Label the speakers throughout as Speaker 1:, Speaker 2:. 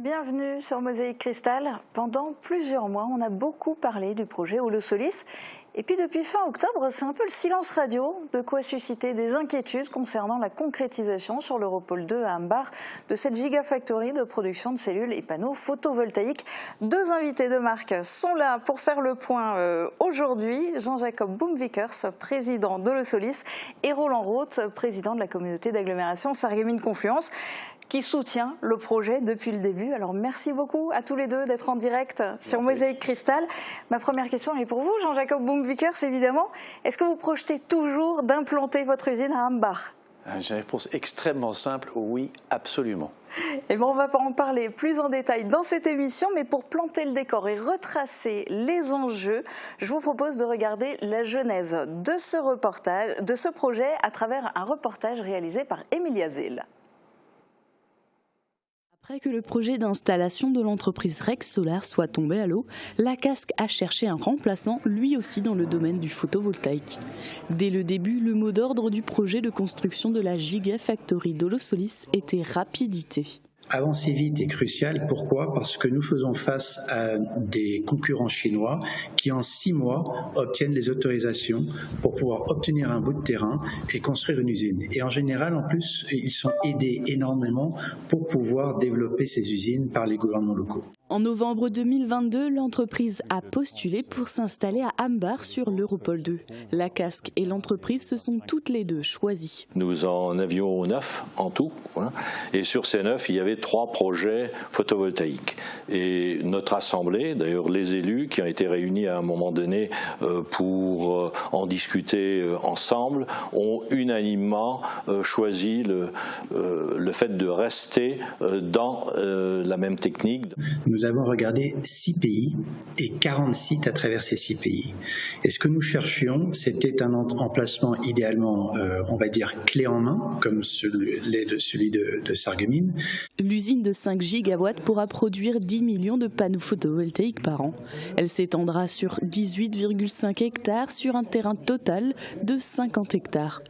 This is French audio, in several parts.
Speaker 1: Bienvenue sur Mosaïque Cristal. Pendant plusieurs mois, on a beaucoup parlé du projet Holosolis. Et puis depuis fin octobre, c'est un peu le silence radio, de quoi susciter des inquiétudes concernant la concrétisation sur l'Europole 2 à Ambach de cette gigafactory de production de cellules et panneaux photovoltaïques. Deux invités de marque sont là pour faire le point aujourd'hui. Jean-Jacob Boomvikers, président d'Holosolis, et Roland Roth, président de la communauté d'agglomération Sarreguemines-Confluence, qui soutient le projet depuis le début. Alors merci beaucoup à tous les deux d'être en direct sur Mosaïque Cristal. Ma première question est pour vous, Jean-Jacob Boomvikers, évidemment. Est-ce que vous projetez toujours d'implanter votre usine à Ambach?
Speaker 2: J'ai une réponse extrêmement simple, oui, absolument.
Speaker 1: Et on va en parler plus en détail dans cette émission, mais pour planter le décor et retracer les enjeux, je vous propose de regarder la genèse de ce projet à travers un reportage réalisé par Emilia Zell.
Speaker 3: Après que le projet d'installation de l'entreprise Rex Solar soit tombé à l'eau, la Casque a cherché un remplaçant, lui aussi dans le domaine du photovoltaïque. Dès le début, le mot d'ordre du projet de construction de la Gigafactory d'Holosolis était rapidité.
Speaker 4: Avancer vite est crucial. Pourquoi? Parce que nous faisons face à des concurrents chinois qui en 6 mois obtiennent les autorisations pour pouvoir obtenir un bout de terrain et construire une usine. Et en général, en plus, ils sont aidés énormément pour pouvoir développer ces usines par les gouvernements locaux.
Speaker 3: En novembre 2022, l'entreprise a postulé pour s'installer à Ambach sur l'Europole 2. La Casque et l'entreprise se sont toutes les deux choisies.
Speaker 2: Nous en avions 9 en tout, et sur ces 9, il y avait 3 projets photovoltaïques. Et notre assemblée, d'ailleurs les élus qui ont été réunis à un moment donné pour en discuter ensemble, ont unanimement choisi le fait de rester dans la même technique.
Speaker 4: Nous avons regardé 6 pays et 40 sites à travers ces 6 pays. Et ce que nous cherchions, c'était un emplacement idéalement, on va dire, clé en main, comme celui de Sarreguemines.
Speaker 3: L'usine de 5 gigawatts pourra produire 10 millions de panneaux photovoltaïques par an. Elle s'étendra sur 18,5 hectares sur un terrain total de 50 hectares.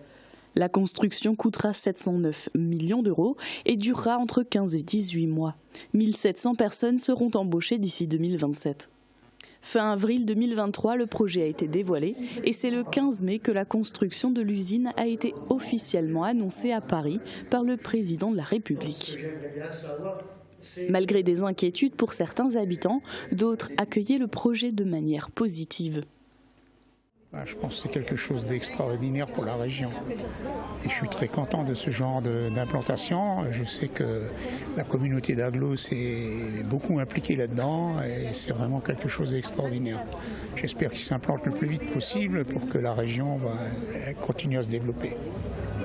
Speaker 3: La construction coûtera 709 millions d'euros et durera entre 15 et 18 mois. 1700 personnes seront embauchées d'ici 2027. Fin avril 2023, le projet a été dévoilé et c'est le 15 mai que la construction de l'usine a été officiellement annoncée à Paris par le président de la République. Malgré des inquiétudes pour certains habitants, d'autres accueillaient le projet de manière positive.
Speaker 5: Je pense que c'est quelque chose d'extraordinaire pour la région. Et je suis très content de ce genre d'implantation. Je sais que la communauté d'Agglo s'est beaucoup impliquée là-dedans et c'est vraiment quelque chose d'extraordinaire. J'espère qu'il s'impplante le plus vite possible pour que la région continue à se développer.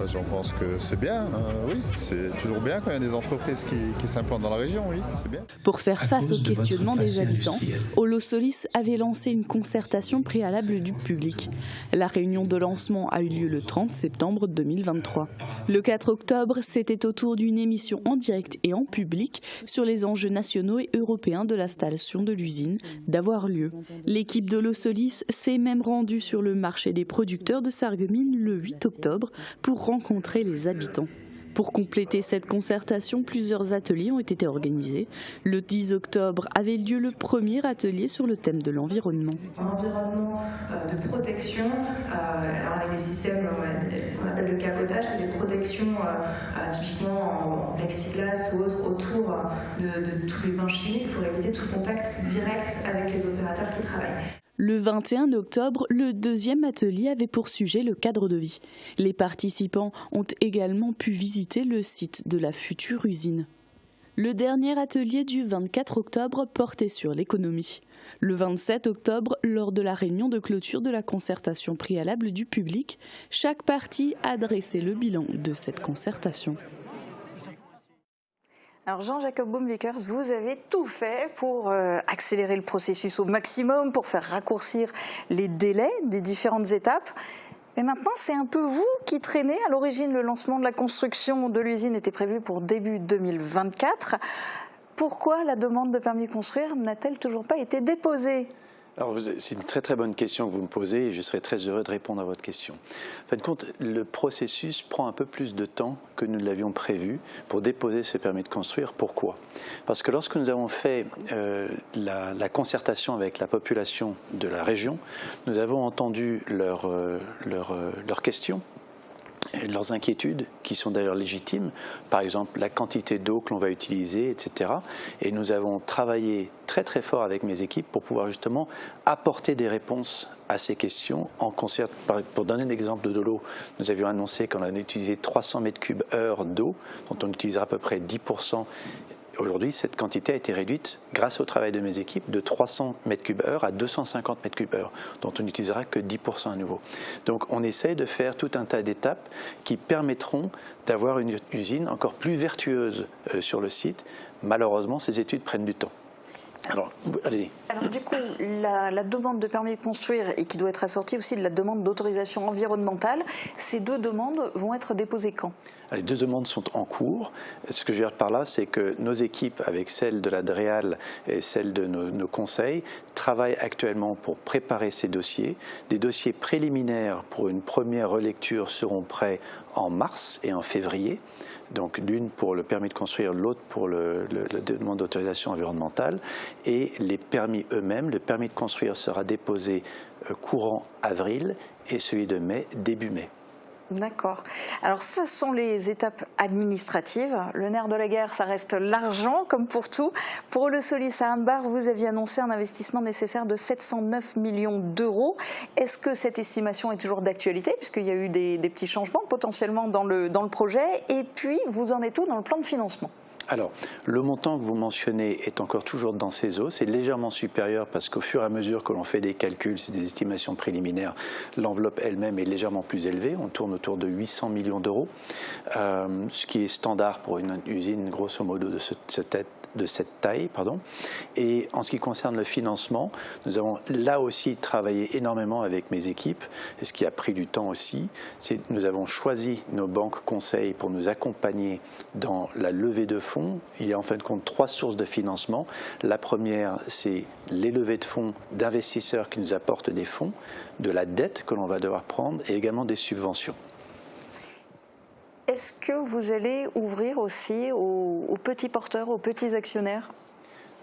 Speaker 6: J'en pense que c'est bien, oui, c'est toujours bien quand il y a des entreprises qui s'implantent dans la région, oui, c'est bien.
Speaker 3: Pour faire face aux questionnements des habitants, Holosolis avait lancé une concertation préalable du public. La réunion de lancement a eu lieu le 30 septembre 2023. Le 4 octobre, c'était au tour d'une émission en direct et en public sur les enjeux nationaux et européens de l'installation de l'usine d'avoir lieu. L'équipe d'Holosolis s'est même rendue sur le marché des producteurs de Sarreguemines le 8 octobre pour rencontrer les habitants. Pour compléter cette concertation, plusieurs ateliers ont été organisés. Le 10 octobre avait lieu le premier atelier sur le thème de l'environnement.
Speaker 7: Environnement de protection, avec des systèmes, on appelle le capotage, c'est des protections typiquement en plexiglas ou autres autour de tous les bains chimiques pour éviter tout contact direct avec les opérateurs qui travaillent.
Speaker 3: Le 21 octobre, le deuxième atelier avait pour sujet le cadre de vie. Les participants ont également pu visiter le site de la future usine. Le dernier atelier du 24 octobre portait sur l'économie. Le 27 octobre, lors de la réunion de clôture de la concertation préalable du public, chaque partie a dressé le bilan de cette concertation.
Speaker 1: Alors Jean-Jacob Boomvikers, vous avez tout fait pour accélérer le processus au maximum, pour faire raccourcir les délais des différentes étapes. Mais maintenant, c'est un peu vous qui traînez. À l'origine, le lancement de la construction de l'usine était prévu pour début 2024. Pourquoi la demande de permis de construire n'a-t-elle toujours pas été déposée ?
Speaker 4: Alors, c'est une très très bonne question que vous me posez et je serai très heureux de répondre à votre question. En fin de compte, le processus prend un peu plus de temps que nous l'avions prévu pour déposer ce permis de construire. Pourquoi? Parce que lorsque nous avons fait la concertation avec la population de la région, nous avons entendu leurs questions, leurs inquiétudes, qui sont d'ailleurs légitimes, par exemple la quantité d'eau que l'on va utiliser, etc. Et nous avons travaillé très très fort avec mes équipes pour pouvoir justement apporter des réponses à ces questions en concert. Pour donner l'exemple de l'eau, nous avions annoncé qu'on allait utiliser 300 m3 d'eau, dont on utilisera à peu près 10%. Aujourd'hui, cette quantité a été réduite, grâce au travail de mes équipes, de 300 m3 à 250 m3, dont on n'utilisera que 10% à nouveau. Donc on essaie de faire tout un tas d'étapes qui permettront d'avoir une usine encore plus vertueuse sur le site. Malheureusement, ces études prennent du temps. Alors, allez-y.
Speaker 1: Alors du coup, la demande de permis de construire, et qui doit être assortie aussi de la demande d'autorisation environnementale, ces deux demandes vont être déposées quand ?
Speaker 4: Les deux demandes sont en cours. Ce que je veux dire par là, c'est que nos équipes, avec celles de la DREAL et celles de nos conseils, travaillent actuellement pour préparer ces dossiers. Des dossiers préliminaires pour une première relecture seront prêts en mars et en février. Donc l'une pour le permis de construire, l'autre pour la demande d'autorisation environnementale. Et les permis eux-mêmes, le permis de construire sera déposé courant avril et celui de mai, début mai.
Speaker 1: D'accord. Alors ça sont les étapes administratives. Le nerf de la guerre, ça reste l'argent, comme pour tout. Pour Holosolis à Anbar, vous aviez annoncé un investissement nécessaire de 709 millions d'euros. Est-ce que cette estimation est toujours d'actualité, puisqu'il y a eu des petits changements potentiellement dans le projet? Et puis, vous en êtes où dans le plan de financement?
Speaker 4: Alors, le montant que vous mentionnez est encore toujours dans ces eaux. C'est légèrement supérieur parce qu'au fur et à mesure que l'on fait des calculs, c'est des estimations préliminaires, l'enveloppe elle-même est légèrement plus élevée. On tourne autour de 800 millions d'euros, ce qui est standard pour une usine grosso modo de cette taille. Et en ce qui concerne le financement, nous avons là aussi travaillé énormément avec mes équipes, et ce qui a pris du temps aussi. Nous avons choisi nos banques conseils pour nous accompagner dans la levée de fonds. Il y a en fin de compte 3 sources de financement. La première, c'est les levées de fonds d'investisseurs qui nous apportent des fonds, de la dette que l'on va devoir prendre et également des subventions.
Speaker 1: Est-ce que vous allez ouvrir aussi aux petits porteurs, aux petits actionnaires?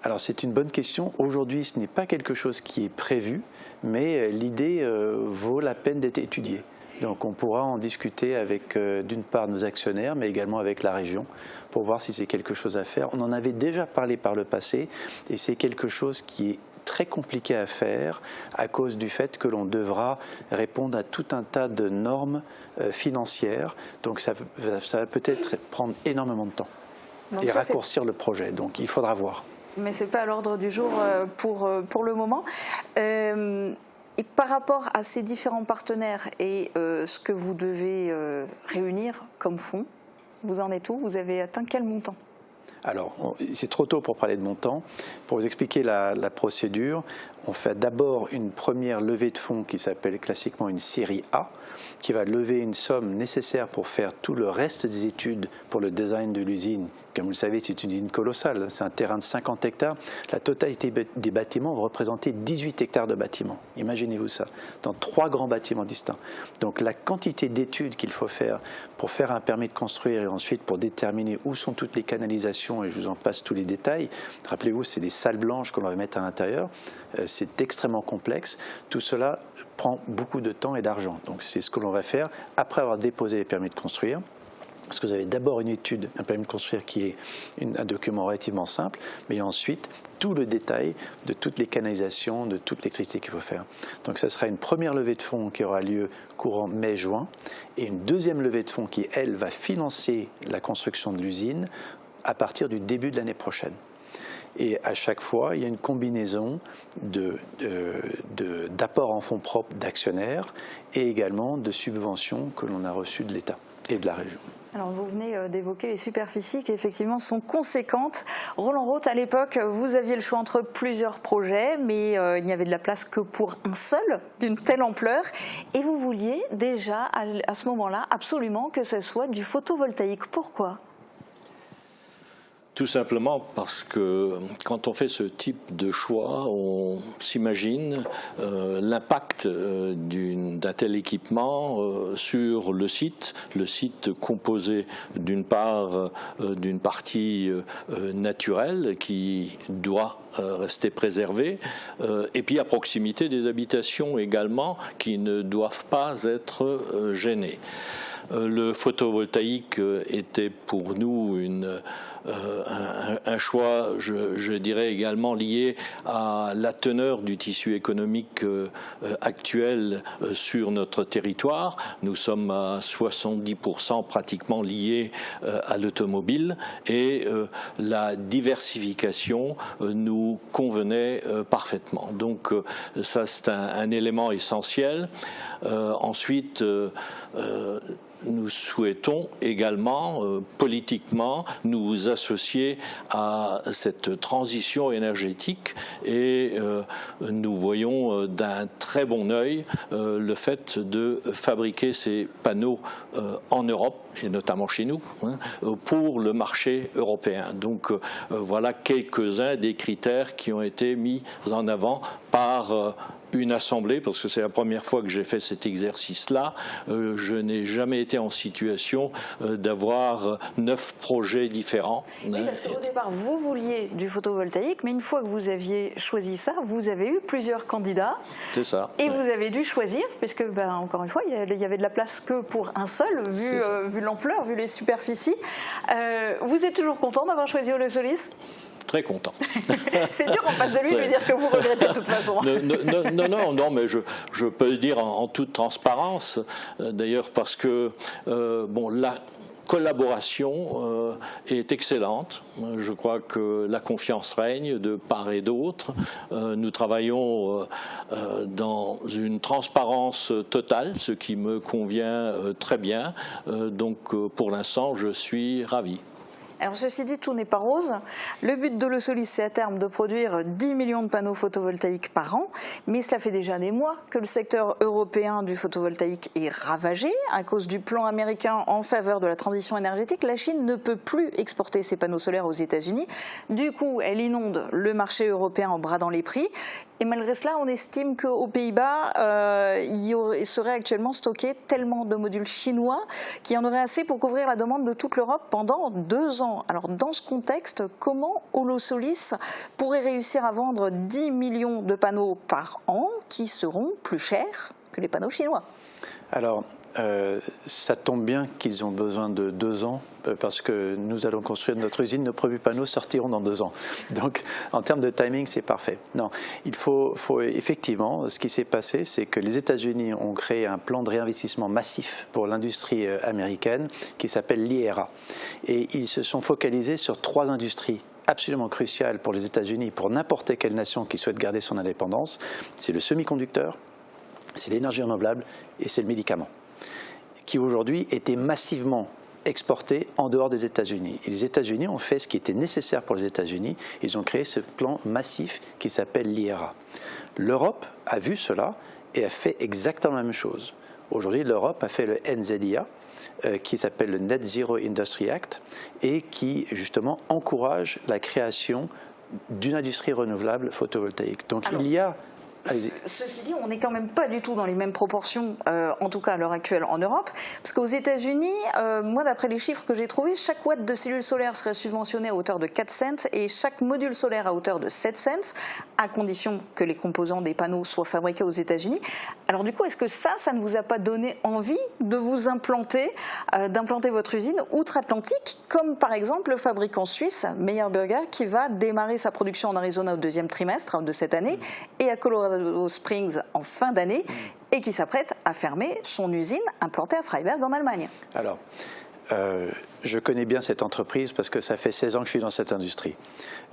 Speaker 4: Alors c'est une bonne question. Aujourd'hui, ce n'est pas quelque chose qui est prévu, mais l'idée vaut la peine d'être étudiée. Donc on pourra en discuter avec d'une part nos actionnaires, mais également avec la région, pour voir si c'est quelque chose à faire. On en avait déjà parlé par le passé, et c'est quelque chose qui est très compliqué à faire à cause du fait que l'on devra répondre à tout un tas de normes financières. Donc ça va peut-être prendre énormément de temps et raccourcir le projet. Donc il faudra voir.
Speaker 1: Mais ce n'est pas à l'ordre du jour pour le moment. Et par rapport à ces différents partenaires et ce que vous devez réunir comme fonds, vous en êtes où? Vous avez atteint quel montant?
Speaker 4: Alors, c'est trop tôt pour parler de montant. Pour vous expliquer la procédure, on fait d'abord une première levée de fonds qui s'appelle classiquement une série A, qui va lever une somme nécessaire pour faire tout le reste des études pour le design de l'usine. Comme vous le savez, c'est une usine colossale, c'est un terrain de 50 hectares. La totalité des bâtiments va représenter 18 hectares de bâtiments. Imaginez-vous ça, dans 3 grands bâtiments distincts. Donc la quantité d'études qu'il faut faire pour faire un permis de construire et ensuite pour déterminer où sont toutes les canalisations, et je vous en passe tous les détails. Rappelez-vous, c'est des salles blanches qu'on va mettre à l'intérieur. C'est extrêmement complexe. Tout cela prend beaucoup de temps et d'argent. Donc c'est ce que l'on va faire après avoir déposé les permis de construire. Parce que vous avez d'abord une étude, un permis de construire qui est un document relativement simple, mais ensuite tout le détail de toutes les canalisations, de toute l'électricité qu'il faut faire. Donc ça sera une première levée de fonds qui aura lieu courant mai-juin, et une deuxième levée de fonds qui, elle, va financer la construction de l'usine à partir du début de l'année prochaine. Et à chaque fois, il y a une combinaison d'apports en fonds propres d'actionnaires et également de subventions que l'on a reçues de l'État et de la région.
Speaker 1: Alors vous venez d'évoquer les superficies qui effectivement sont conséquentes. Roland Roth, à l'époque, vous aviez le choix entre plusieurs projets, mais il n'y avait de la place que pour un seul d'une telle ampleur. Et vous vouliez déjà, à ce moment-là, absolument que ce soit du photovoltaïque. Pourquoi ?
Speaker 2: Tout simplement parce que quand on fait ce type de choix, on s'imagine l'impact d'un tel équipement sur le site composé d'une part d'une partie naturelle qui doit rester préservée, et puis à proximité des habitations également qui ne doivent pas être gênées. Le photovoltaïque était pour nous un choix, je dirais également lié à la teneur du tissu économique actuel sur notre territoire. Nous sommes à 70% pratiquement liés à l'automobile et la diversification nous convenait parfaitement. Donc ça c'est un élément essentiel. Ensuite, nous souhaitons également politiquement nous associer à cette transition énergétique et nous voyons d'un très bon œil le fait de fabriquer ces panneaux en Europe et notamment chez nous pour le marché européen. Donc voilà quelques-uns des critères qui ont été mis en avant par une assemblée, parce que c'est la première fois que j'ai fait cet exercice-là. Je n'ai jamais été en situation d'avoir 9 projets différents.
Speaker 1: Oui, parce qu'au départ, vous vouliez du photovoltaïque, mais une fois que vous aviez choisi ça, vous avez eu plusieurs candidats.
Speaker 2: C'est ça.
Speaker 1: Et vous avez dû choisir, puisque, encore une fois, il y avait de la place que pour un seul, vu l'ampleur, vu les superficies. Vous êtes toujours content d'avoir choisi Holosolis ?
Speaker 2: Très content.
Speaker 1: C'est dur en face de lui de lui dire que vous regrettez de toute façon.
Speaker 2: Non, mais je peux le dire en toute transparence, d'ailleurs parce que la collaboration est excellente. Je crois que la confiance règne de part et d'autre. Nous travaillons dans une transparence totale, ce qui me convient très bien. Donc pour l'instant, je suis ravi.
Speaker 1: Alors ceci dit, tout n'est pas rose. Le but d'Holosolis, c'est à terme de produire 10 millions de panneaux photovoltaïques par an, mais cela fait déjà des mois que le secteur européen du photovoltaïque est ravagé. À cause du plan américain en faveur de la transition énergétique, la Chine ne peut plus exporter ses panneaux solaires aux États-Unis. Du coup, elle inonde le marché européen en bradant les prix. Et malgré cela, on estime qu'aux Pays-Bas, il serait actuellement stocké tellement de modules chinois qu'il y en aurait assez pour couvrir la demande de toute l'Europe pendant 2 ans. Alors dans ce contexte, comment Holosolis pourrait réussir à vendre 10 millions de panneaux par an qui seront plus chers que les panneaux chinois ?
Speaker 8: Alors, ça tombe bien qu'ils ont besoin de 2 ans parce que nous allons construire notre usine, nos premiers panneaux sortiront dans 2 ans. Donc, en termes de timing, c'est parfait. Non, il faut effectivement, ce qui s'est passé, c'est que les États-Unis ont créé un plan de réinvestissement massif pour l'industrie américaine qui s'appelle l'IRA. Et ils se sont focalisés sur 3 industries absolument cruciales pour les États-Unis, pour n'importe quelle nation qui souhaite garder son indépendance. C'est le semi-conducteur, c'est l'énergie renouvelable et c'est le médicament, qui aujourd'hui était massivement exporté en dehors des États-Unis. Et les États-Unis ont fait ce qui était nécessaire pour les États-Unis. Ils ont créé ce plan massif qui s'appelle l'IRA. L'Europe a vu cela et a fait exactement la même chose. Aujourd'hui, l'Europe a fait le NZIA, qui s'appelle le Net Zero Industry Act, et qui justement encourage la création d'une industrie renouvelable photovoltaïque. Donc il y a...
Speaker 1: Ceci dit, on n'est quand même pas du tout dans les mêmes proportions, en tout cas à l'heure actuelle en Europe, parce qu'aux États-Unis, moi d'après les chiffres que j'ai trouvés, chaque watt de cellule solaire serait subventionné à hauteur de 4 cents et chaque module solaire à hauteur de 7 cents, à condition que les composants des panneaux soient fabriqués aux États-Unis. Alors du coup, est-ce que ça ne vous a pas donné envie de vous d'implanter votre usine outre-Atlantique, comme par exemple le fabricant suisse Meyer Burger, qui va démarrer sa production en Arizona au 2e trimestre de cette année et à Colorado Springs en fin d'année et qui s'apprête à fermer son usine implantée à Freiberg en Allemagne.
Speaker 8: Alors, je connais bien cette entreprise parce que ça fait 16 ans que je suis dans cette industrie.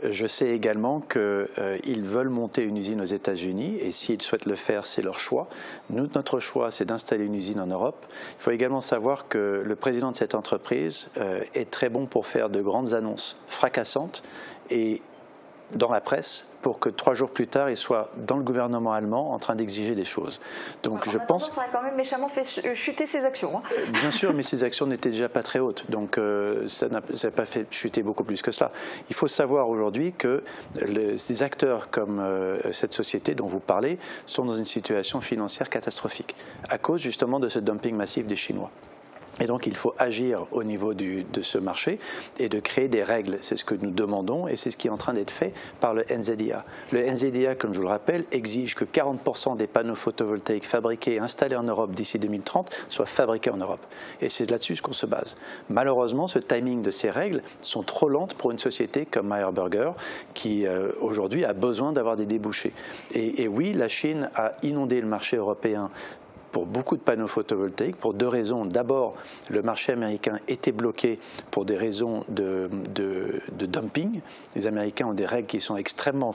Speaker 8: Je sais également qu'ils veulent monter une usine aux États-Unis et s'ils souhaitent le faire, c'est leur choix. Notre choix, c'est d'installer une usine en Europe. Il faut également savoir que le président de cette entreprise est très bon pour faire de grandes annonces fracassantes et dans la presse pour que 3 jours plus tard, il soit dans le gouvernement allemand en train d'exiger des choses. Donc je pense
Speaker 1: que ça a quand même méchamment fait chuter ses actions. Hein.
Speaker 8: Bien sûr, mais ces actions n'étaient déjà pas très hautes, donc ça n'a pas fait chuter beaucoup plus que cela. Il faut savoir aujourd'hui que ces acteurs comme cette société dont vous parlez sont dans une situation financière catastrophique à cause justement de ce dumping massif des Chinois. Et donc il faut agir au niveau de ce marché et de créer des règles. C'est ce que nous demandons et c'est ce qui est en train d'être fait par le NZIA. Le NZIA, comme je vous le rappelle, exige que 40% des panneaux photovoltaïques fabriqués et installés en Europe d'ici 2030 soient fabriqués en Europe. Et c'est là-dessus qu'on se base. Malheureusement, ce timing de ces règles sont trop lentes pour une société comme Meyer Burger qui aujourd'hui a besoin d'avoir des débouchés. Et oui, la Chine a inondé le marché européen pour beaucoup de panneaux photovoltaïques, pour 2 raisons. D'abord, le marché américain était bloqué pour des raisons de dumping. Les Américains ont des règles qui sont extrêmement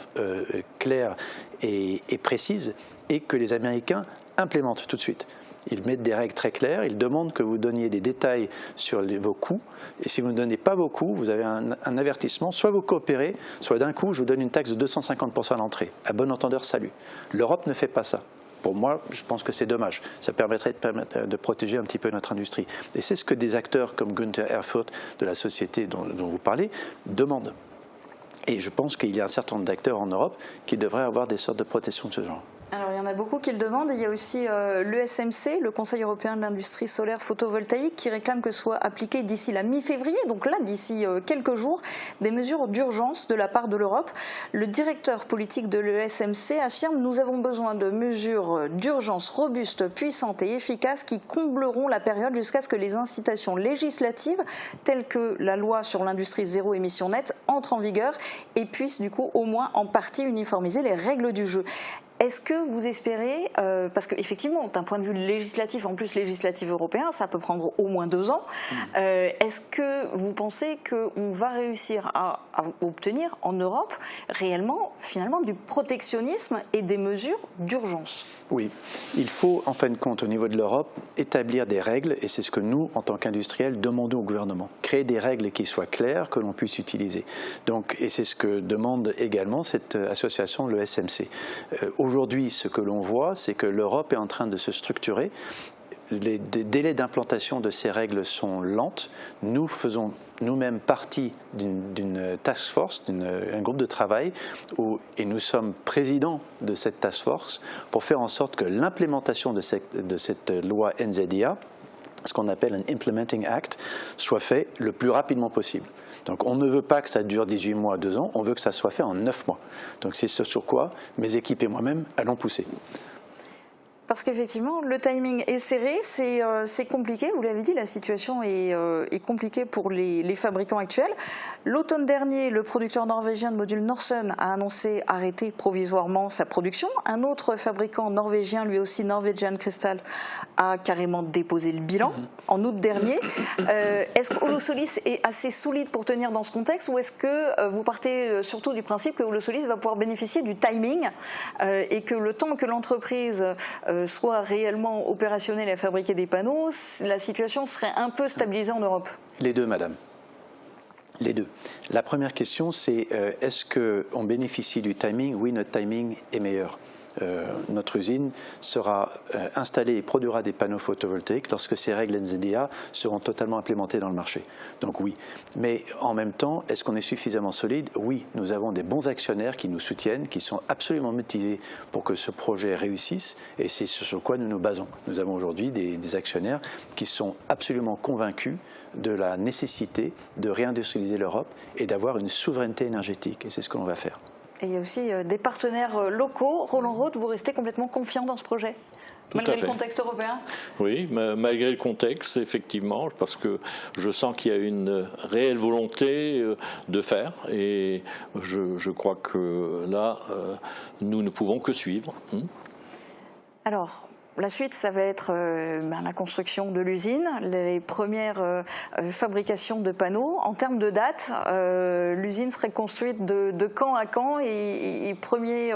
Speaker 8: claires et précises et que les Américains implémentent tout de suite. Ils mettent des règles très claires, ils demandent que vous donniez des détails sur vos coûts, et si vous ne donnez pas vos coûts, vous avez un avertissement, soit vous coopérez, soit d'un coup je vous donne une taxe de 250% à l'entrée. À bon entendeur, salut. L'Europe ne fait pas ça. Pour moi, je pense que c'est dommage. Ça permettrait de protéger un petit peu notre industrie. Et c'est ce que des acteurs comme Günther Erfurt, de la société dont vous parlez, demandent. Et je pense qu'il y a un certain nombre d'acteurs en Europe qui devraient avoir des sortes de protection de ce genre.
Speaker 1: Alors, il y en a beaucoup qui le demandent. Il y a aussi l'ESMC, le Conseil européen de l'industrie solaire photovoltaïque, qui réclame que soient appliquées d'ici la mi-février, donc là, d'ici quelques jours, des mesures d'urgence de la part de l'Europe. Le directeur politique de l'ESMC affirme « Nous avons besoin de mesures d'urgence robustes, puissantes et efficaces qui combleront la période jusqu'à ce que les incitations législatives, telles que la loi sur l'industrie zéro émission nette, entrent en vigueur et puissent du coup au moins en partie uniformiser les règles du jeu ». Est-ce que vous espérez, parce qu'effectivement, d'un point de vue législatif, en plus législatif européen, ça peut prendre au moins 2 ans, est-ce que vous pensez qu'on va réussir à obtenir en Europe réellement, finalement, du protectionnisme et des mesures d'urgence ?
Speaker 8: Oui, il faut en fin de compte au niveau de l'Europe établir des règles et c'est ce que nous, en tant qu'industriels, demandons au gouvernement. Créer des règles qui soient claires, que l'on puisse utiliser. Donc, et c'est ce que demande également cette association, le SMC. Aujourd'hui, ce que l'on voit, c'est que l'Europe est en train de se structurer. Les délais d'implantation de ces règles sont lentes. Nous faisons nous-mêmes partie d'une task force, un groupe de travail, et nous sommes présidents de cette task force pour faire en sorte que l'implémentation de cette loi NZIA, ce qu'on appelle un Implementing Act, soit fait le plus rapidement possible. Donc on ne veut pas que ça dure 18 mois, 2 ans, on veut que ça soit fait en 9 mois. Donc c'est ce sur quoi mes équipes et moi-même allons pousser.
Speaker 1: Parce qu'effectivement, le timing est serré, c'est compliqué. Vous l'avez dit, la situation est compliquée pour les fabricants actuels. L'automne dernier, le producteur norvégien de modules Norsun a annoncé arrêter provisoirement sa production. Un autre fabricant norvégien, lui aussi Norwegian Crystal, a carrément déposé le bilan en août dernier. Est-ce que Holosolis est assez solide pour tenir dans ce contexte ou est-ce que vous partez surtout du principe que Holosolis va pouvoir bénéficier du timing et que le temps que l'entreprise soit réellement opérationnel à fabriquer des panneaux, la situation serait un peu stabilisée en Europe?
Speaker 8: Les deux, madame. Les deux. La première question, c'est est-ce qu'on bénéficie du timing? Oui, notre timing est meilleur. Notre usine sera installée et produira des panneaux photovoltaïques lorsque ces règles NZIA seront totalement implémentées dans le marché. Donc oui. Mais en même temps, est-ce qu'on est suffisamment solide? Oui, nous avons des bons actionnaires qui nous soutiennent, qui sont absolument motivés pour que ce projet réussisse et c'est sur quoi nous nous basons. Nous avons aujourd'hui des actionnaires qui sont absolument convaincus de la nécessité de réindustrialiser l'Europe et d'avoir une souveraineté énergétique et c'est ce que l'on va faire.
Speaker 1: Et il y a aussi des partenaires locaux. Roland Roth, vous restez complètement confiant dans ce projet, malgré le contexte européen?
Speaker 2: Oui, malgré le contexte, effectivement, parce que je sens qu'il y a une réelle volonté de faire et je crois que là, nous ne pouvons que suivre.
Speaker 1: Alors, la suite, ça va être la construction de l'usine, les premières fabrications de panneaux. En termes de date, l'usine serait construite de quand à quand et premier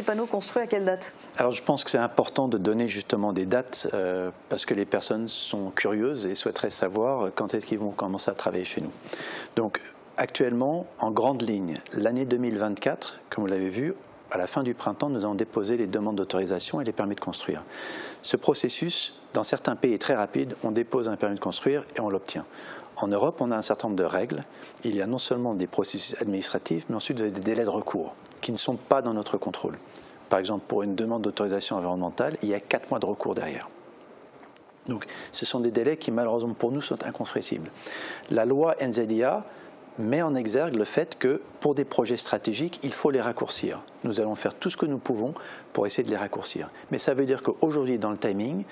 Speaker 1: panneau construit à quelle date?
Speaker 8: Alors je pense que c'est important de donner justement des dates parce que les personnes sont curieuses et souhaiteraient savoir quand est-ce qu'ils vont commencer à travailler chez nous. Donc actuellement, en grande ligne, l'année 2024, comme vous l'avez vu, à la fin du printemps, nous allons déposer les demandes d'autorisation et les permis de construire. Ce processus, dans certains pays, est très rapide. On dépose un permis de construire et on l'obtient. En Europe, on a un certain nombre de règles. Il y a non seulement des processus administratifs, mais ensuite vous avez des délais de recours qui ne sont pas dans notre contrôle. Par exemple, pour une demande d'autorisation environnementale, il y a 4 mois de recours derrière. Donc, ce sont des délais qui, malheureusement pour nous, sont incompressibles. La loi NZIA met en exergue le fait que, pour des projets stratégiques, il faut les raccourcir. Nous allons faire tout ce que nous pouvons pour essayer de les raccourcir. Mais ça veut dire qu'aujourd'hui, dans le timing,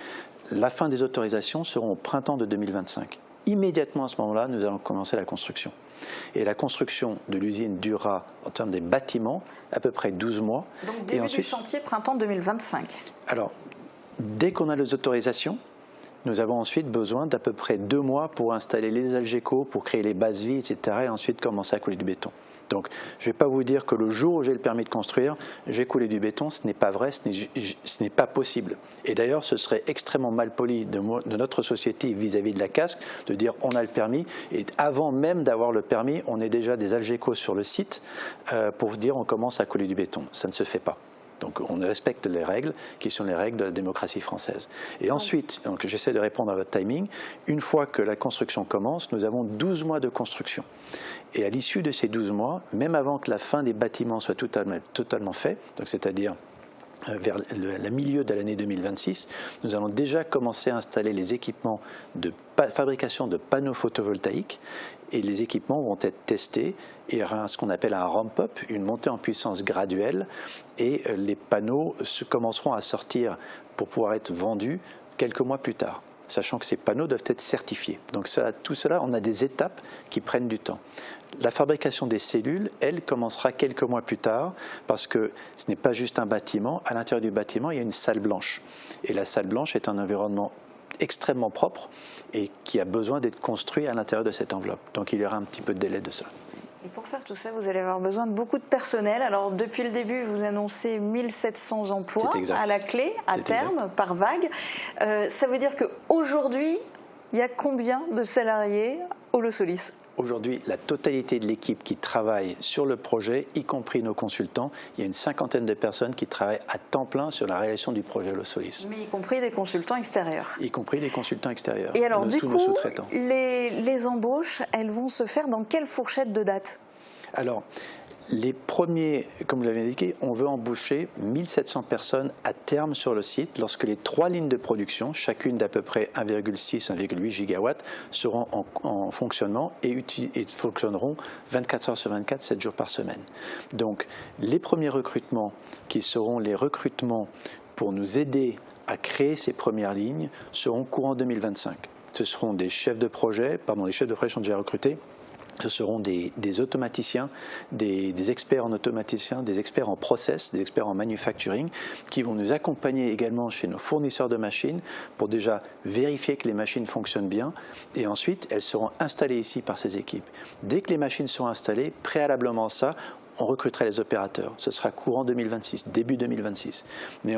Speaker 8: la fin des autorisations sera au printemps de 2025. Immédiatement à ce moment-là, nous allons commencer la construction. Et la construction de l'usine durera, en termes des bâtiments, à peu près 12 mois.
Speaker 1: Donc début du chantier, printemps 2025.
Speaker 8: Alors, dès qu'on a les autorisations, nous avons ensuite besoin d'à peu près 2 mois pour installer les algécos, pour créer les bases vies, etc. et ensuite commencer à couler du béton. Donc, je ne vais pas vous dire que le jour où j'ai le permis de construire, j'ai coulé du béton, ce n'est pas vrai, ce n'est pas possible. Et d'ailleurs, ce serait extrêmement mal poli de notre société vis-à-vis de la casque de dire on a le permis et avant même d'avoir le permis, on est déjà des algécos sur le site pour dire on commence à couler du béton. Ça ne se fait pas. Donc on respecte les règles qui sont les règles de la démocratie française. Et ensuite, donc j'essaie de répondre à votre timing, une fois que la construction commence, nous avons 12 mois de construction. Et à l'issue de ces 12 mois, même avant que la fin des bâtiments soit totalement fait, c'est-à-dire vers le milieu de l'année 2026, nous allons déjà commencer à installer les équipements de fabrication de panneaux photovoltaïques et les équipements vont être testés et il y aura ce qu'on appelle un ramp-up, une montée en puissance graduelle et les panneaux commenceront à sortir pour pouvoir être vendus quelques mois plus tard, sachant que ces panneaux doivent être certifiés. Donc tout cela, on a des étapes qui prennent du temps. La fabrication des cellules, elle, commencera quelques mois plus tard parce que ce n'est pas juste un bâtiment. À l'intérieur du bâtiment, il y a une salle blanche. Et la salle blanche est un environnement extrêmement propre et qui a besoin d'être construit à l'intérieur de cette enveloppe. Donc il y aura un petit peu de délai de ça.
Speaker 1: Et pour faire tout ça, vous allez avoir besoin de beaucoup de personnel. Alors depuis le début, vous annoncez 1700 emplois à la clé, à terme, par vague. Ça veut dire qu'aujourd'hui, il y a combien de salariés au Holosolis ?
Speaker 8: Aujourd'hui, la totalité de l'équipe qui travaille sur le projet, y compris nos consultants, il y a une 50aine de personnes qui travaillent à temps plein sur la réalisation du projet Holosolis.
Speaker 1: Mais y compris des consultants extérieurs.
Speaker 8: Y compris des consultants extérieurs.
Speaker 1: Et alors du coup, les embauches, elles vont se faire dans quelle fourchette de date ? Alors,
Speaker 8: les premiers, comme vous l'avez indiqué, on veut embaucher 1700 personnes à terme sur le site lorsque les 3 lignes de production, chacune d'à peu près 1,6-1,8 gigawatts, seront en fonctionnement et fonctionneront 24 heures sur 24, 7 jours par semaine. Donc, les premiers recrutements qui seront les recrutements pour nous aider à créer ces premières lignes seront courant 2025. Ce seront des chefs de projet, les chefs de projet sont déjà recrutés. Ce seront des automaticiens, des experts en automaticien, des experts en process, des experts en manufacturing qui vont nous accompagner également chez nos fournisseurs de machines pour déjà vérifier que les machines fonctionnent bien et ensuite elles seront installées ici par ces équipes. Dès que les machines sont installées, préalablement à ça, on recruterait les opérateurs. Ce sera courant 2026, début 2026. Mais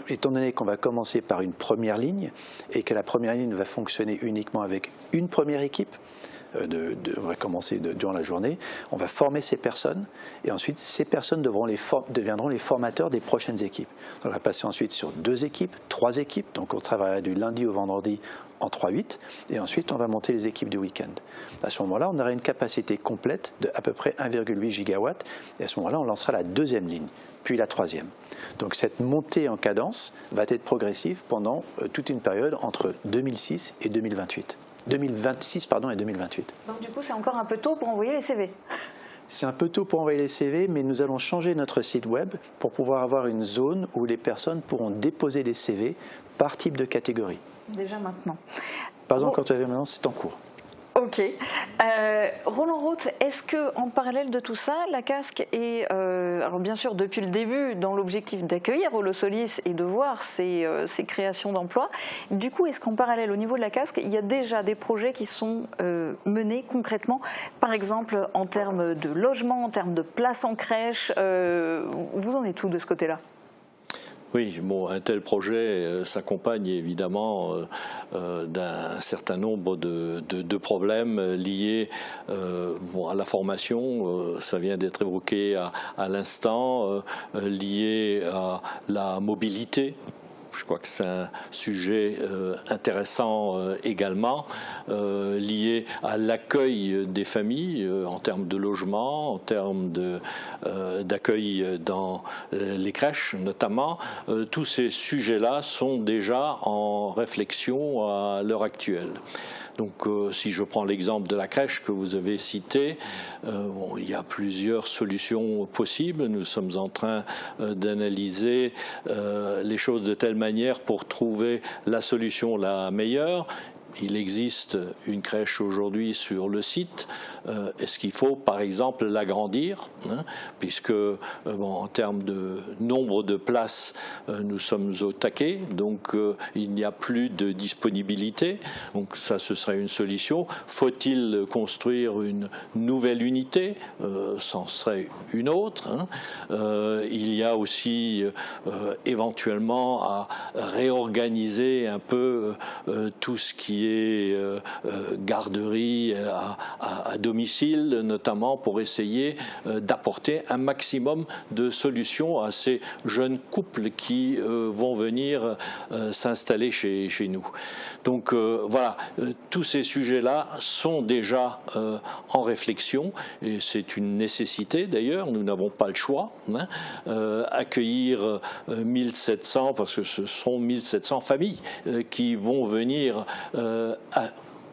Speaker 8: étant donné qu'on va commencer par une première ligne et que la première ligne va fonctionner uniquement avec une première équipe, on va commencer durant la journée, on va former ces personnes et ensuite ces personnes deviendront les formateurs des prochaines équipes. Donc on va passer ensuite sur 2 équipes, 3 équipes, donc on travaillera du lundi au vendredi en 3-8 et ensuite on va monter les équipes du week-end. À ce moment-là, on aura une capacité complète de à peu près 1,8 gigawatts et à ce moment-là, on lancera la 2e ligne, puis la 3e. Donc cette montée en cadence va être progressive pendant toute une période entre 2006 et 2028. 2026 et 2028.
Speaker 1: Donc du coup, c'est encore un peu tôt pour envoyer les CV.
Speaker 8: C'est un peu tôt pour envoyer les CV, mais nous allons changer notre site web pour pouvoir avoir une zone où les personnes pourront déposer les CV par type de catégorie.
Speaker 1: Déjà maintenant.
Speaker 8: Par exemple, quand tu avais maintenant, c'est en cours.
Speaker 1: Ok. Roland Roth, est-ce qu'en parallèle de tout ça, la casque est, alors bien sûr depuis le début, dans l'objectif d'accueillir Holosolis et de voir ces créations d'emplois, du coup, est-ce qu'en parallèle au niveau de la casque, il y a déjà des projets qui sont menés concrètement, par exemple en termes de logement, en termes de places en crèche, vous en êtes où de ce côté-là ?
Speaker 2: Oui, bon, un tel projet s'accompagne évidemment d'un certain nombre de problèmes liés à la formation, ça vient d'être évoqué à l'instant, liés à la mobilité. Je crois que c'est un sujet intéressant également, lié à l'accueil des familles en termes de logement, en termes d'accueil dans les crèches notamment. Tous ces sujets-là sont déjà en réflexion à l'heure actuelle. Donc si je prends l'exemple de la crèche que vous avez cité, il y a plusieurs solutions possibles. Nous sommes en train d'analyser les choses de telle manière pour trouver la solution la meilleure. Il existe une crèche aujourd'hui sur le site. Est-ce qu'il faut, par exemple, l'agrandir, puisque, en termes de nombre de places, nous sommes au taquet, donc il n'y a plus de disponibilité. Donc ça, ce serait une solution. Faut-il construire une nouvelle unité? C'en serait une autre. Il y a aussi éventuellement à réorganiser un peu tout ce qui est garderie à domicile, notamment pour essayer d'apporter un maximum de solutions à ces jeunes couples qui vont venir s'installer chez nous. Donc voilà, tous ces sujets-là sont déjà en réflexion et c'est une nécessité d'ailleurs, nous n'avons pas le choix. Accueillir 1700, parce que ce sont 1700 familles qui vont venir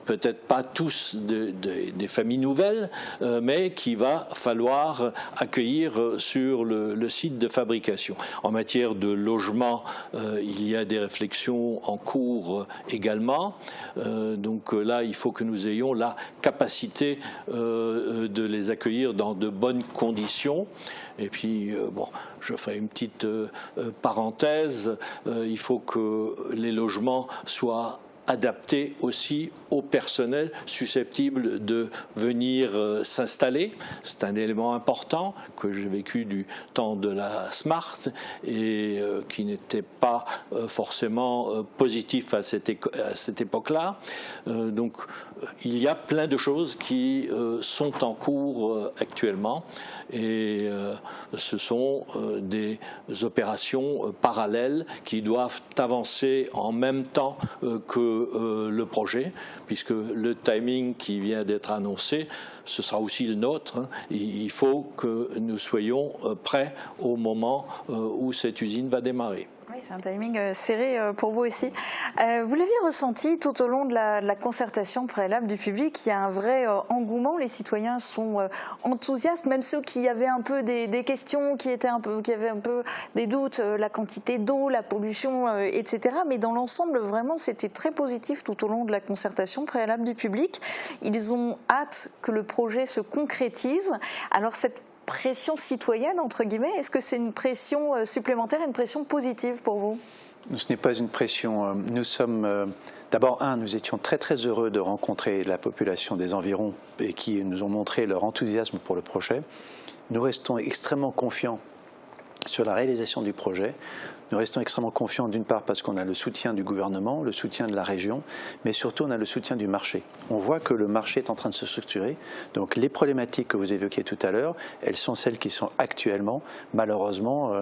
Speaker 2: peut-être pas tous des familles nouvelles, mais qu'il va falloir accueillir sur le site de fabrication. En matière de logement, il y a des réflexions en cours également. Donc là, il faut que nous ayons la capacité de les accueillir dans de bonnes conditions. Et puis, je ferai une petite parenthèse. Il faut que les logements soient adapté aussi au personnel susceptible de venir s'installer. C'est un élément important que j'ai vécu du temps de la Smart et qui n'était pas forcément positif à cette époque-là. Donc il y a plein de choses qui sont en cours actuellement et ce sont des opérations parallèles qui doivent avancer en même temps que le projet, puisque le timing qui vient d'être annoncé, ce sera aussi le nôtre. Il faut que nous soyons prêts au moment où cette usine va démarrer.
Speaker 1: Oui, c'est un timing serré pour vous aussi. Vous l'aviez ressenti tout au long de la concertation préalable du public, il y a un vrai engouement, les citoyens sont enthousiastes, même ceux qui avaient un peu des questions, qui avaient un peu des doutes, la quantité d'eau, la pollution, etc. Mais dans l'ensemble, vraiment, c'était très positif tout au long de la concertation préalable du public. Ils ont hâte que le projet se concrétise. Alors cette pression citoyenne, entre guillemets, est-ce que c'est une pression supplémentaire, une pression positive pour vous?
Speaker 8: Ce n'est pas une pression. Nous sommes, d'abord, nous étions très très heureux de rencontrer la population des environs et qui nous ont montré leur enthousiasme pour le projet. Nous restons extrêmement confiants sur la réalisation du projet. Nous restons extrêmement confiants d'une part parce qu'on a le soutien du gouvernement, le soutien de la région, mais surtout on a le soutien du marché. On voit que le marché est en train de se structurer. Donc les problématiques que vous évoquiez tout à l'heure, elles sont celles qui sont actuellement. Malheureusement,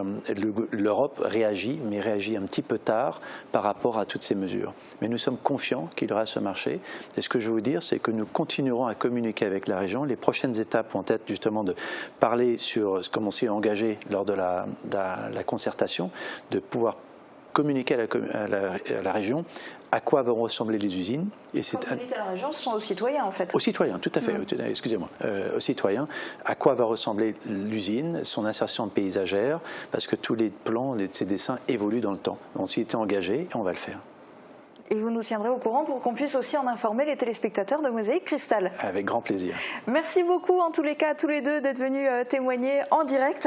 Speaker 8: l'Europe réagit, mais réagit un petit peu tard par rapport à toutes ces mesures. Mais nous sommes confiants qu'il y aura ce marché. Et ce que je veux vous dire, c'est que nous continuerons à communiquer avec la région. Les prochaines étapes vont être justement de parler sur ce qu'on s'est engagé lors de la concertation, de pouvoir communiquer à la région à quoi vont ressembler les usines.
Speaker 1: Et quand vous dites à la région, ce sont aux citoyens en fait.
Speaker 8: Aux citoyens, tout à fait, excusez-moi. Aux citoyens, à quoi va ressembler l'usine, son insertion paysagère, parce que tous les plans, ces dessins évoluent dans le temps. On s'y était engagé et on va le faire.
Speaker 1: Et vous nous tiendrez au courant pour qu'on puisse aussi en informer les téléspectateurs de Mosaïque Cristal.
Speaker 8: Avec grand plaisir.
Speaker 1: Merci beaucoup en tous les cas à tous les deux d'être venus témoigner en direct.